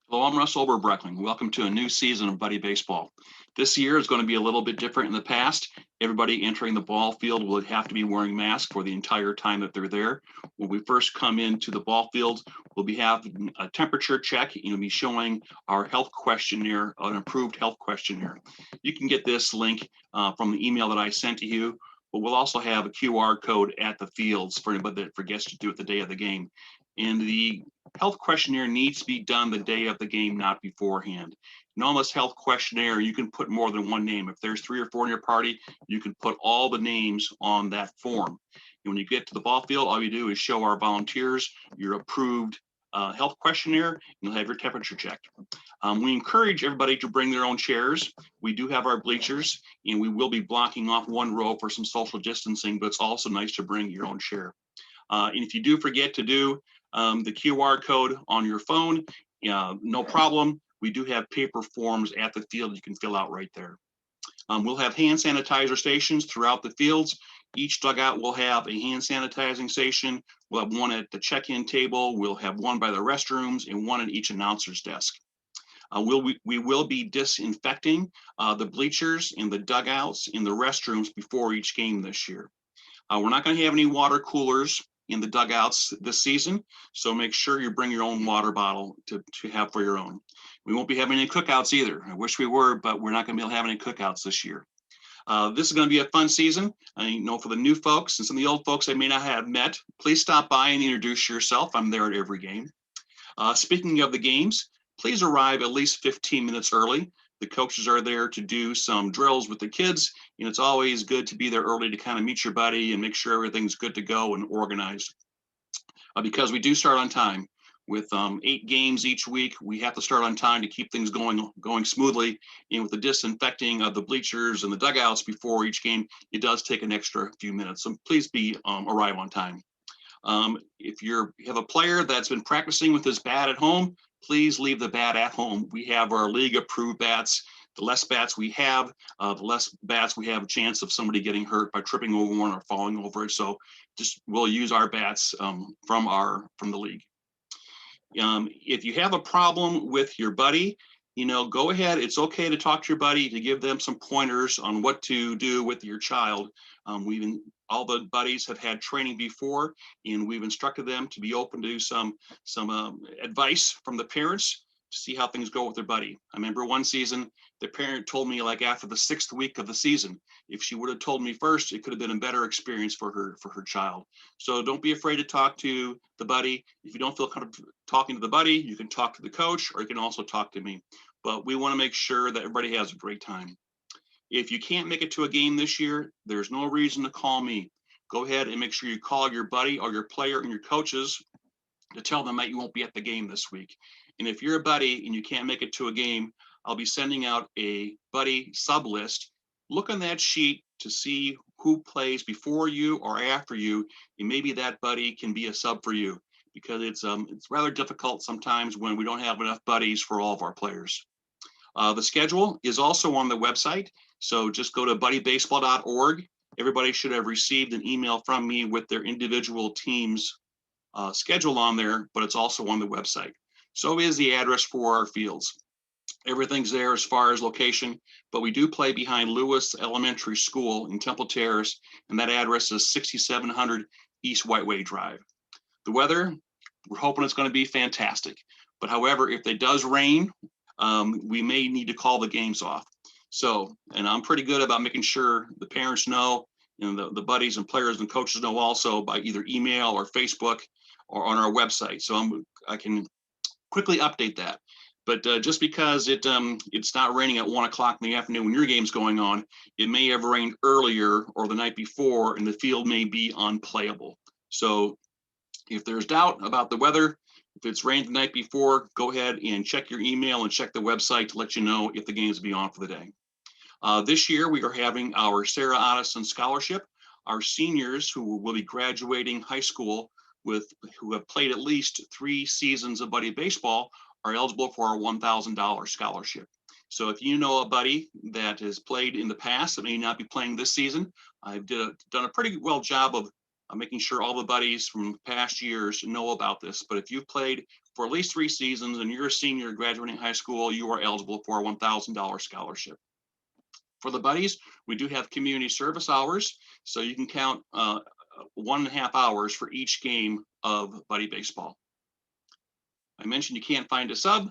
Hello, I'm Russ Oberbreckling. Welcome to a new season of Buddy Baseball. This year is going to be a little bit different in the past. Everybody entering the ball field will have to be wearing masks for the entire time that they're there. When we first come into the ball field, we'll be having a temperature check and we'll be showing our health questionnaire, an improved health questionnaire. You can get this link from the email that I sent to you, but we'll also have a QR code at the fields for anybody that forgets to do it the day of the game. And the health questionnaire needs to be done the day of the game, not beforehand. In on this health questionnaire, you can put more than one name. If there's 3 or 4 in your party, you can put all the names on that form. And when you get to the ball field, all you do is show our volunteers your approved health questionnaire, and you'll have your temperature checked. We encourage everybody to bring their own chairs. We do have our bleachers, and we will be blocking off one row for some social distancing, but it's also nice to bring your own chair. And if you do forget to do the QR code on your phone, no problem. We do have paper forms at the field you can fill out right there. We'll have hand sanitizer stations throughout the fields. Each dugout will have a hand sanitizing station. We'll have one at the check-in table. We'll have one by the restrooms and one at each announcer's desk. We will be disinfecting the bleachers and the dugouts in the restrooms before each game this year. We're not going to have any water coolers in the dugouts this season, so make sure you bring your own water bottle to have for your own. We won't be having any cookouts either. I wish we were, but we're not going to be able to have any cookouts this year. This is going to be a fun season. I know for the new folks and some of the old folks I may not have met, please stop by and introduce yourself. I'm there at every game. Speaking of the games, please arrive at least 15 minutes early. The coaches are there to do some drills with the kids, and it's always good to be there early to kind of meet your buddy and make sure everything's good to go and organized. Because we do start on time. With 8 games each week, we have to start on time to keep things going smoothly. And with the disinfecting of the bleachers and the dugouts before each game, it does take an extra few minutes. So please arrive on time. If you have a player that's been practicing with his bat at home, please leave the bat at home. We have our league approved bats. The less bats we have, the less bats we have a chance of somebody getting hurt by tripping over one or falling over it. So just we'll use our bats from the league. If you have a problem with your buddy, go ahead. It's okay to talk to your buddy, to give them some pointers on what to do with your child. All the buddies have had training before, and we've instructed them to be open to some advice from the parents to see how things go with their buddy. I remember one season, the parent told me, like, after the 6th week of the season, if she would have told me first, it could have been a better experience for her child. So don't be afraid to talk to the buddy. If you don't feel comfortable talking to the buddy, you can talk to the coach, or you can also talk to me. But we want to make sure that everybody has a great time. If you can't make it to a game this year, there's no reason to call me. Go ahead and make sure you call your buddy or your player and your coaches to tell them that you won't be at the game this week. And if you're a buddy and you can't make it to a game, I'll be sending out a buddy sub list. Look on that sheet to see who plays before you or after you, and maybe that buddy can be a sub for you, because it's rather difficult sometimes when we don't have enough buddies for all of our players. The schedule is also on the website, so just go to buddybaseball.org. Everybody should have received an email from me with their individual teams schedule on there, but it's also on the website. So is the address for our fields. Everything's there as far as location, but we do play behind Lewis Elementary School in Temple Terrace, and that address is 6700 East Whiteway Drive. The weather, we're hoping it's going to be fantastic. But however, if it does rain, we may need to call the games off. So, and I'm pretty good about making sure the parents know, and the buddies and players and coaches know also by either email or Facebook or on our website. So I can quickly update that. But just because it's not raining at 1 o'clock in the afternoon when your game's going on, it may have rained earlier or the night before, and the field may be unplayable. So if there's doubt about the weather, if it's rained the night before, go ahead and check your email and check the website to let you know if the games will be on for the day. This year, we are having our Sarah Otteson Scholarship. Our seniors who will be graduating high school who have played at least 3 seasons of Buddy Baseball are eligible for our $1,000 scholarship. So if you know a buddy that has played in the past that may not be playing this season, I've done a pretty well job of making sure all the buddies from past years know about this. But if you've played for at least 3 seasons and you're a senior graduating high school, you are eligible for a $1,000 scholarship. For the buddies, we do have community service hours, so you can count 1.5 hours for each game of buddy baseball. I mentioned you can't find a sub.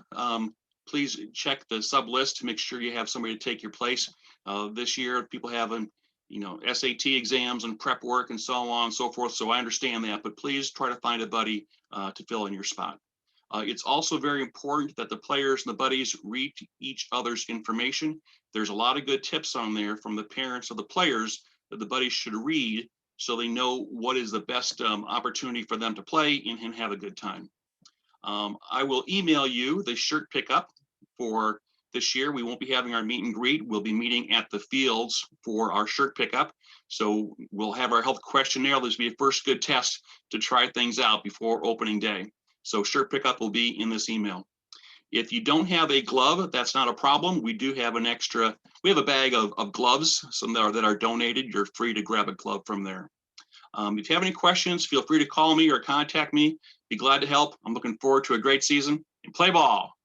Please check the sub list to make sure you have somebody to take your place. This year, people having, SAT exams and prep work and so on and so forth. So I understand that, but please try to find a buddy to fill in your spot. It's also very important that the players and the buddies read each other's information. There's a lot of good tips on there from the parents of the players that the buddies should read so they know what is the best opportunity for them to play and have a good time. I will email you the shirt pickup for this year. We won't be having our meet and greet. We'll be meeting at the fields for our shirt pickup. So we'll have our health questionnaire. This will be a first good test to try things out before opening day. So shirt pickup will be in this email. If you don't have a glove, that's not a problem. We do have an extra, we have a bag of gloves, some that are donated. You're free to grab a glove from there. If you have any questions, feel free to call me or contact me. Be glad to help. I'm looking forward to a great season and play ball.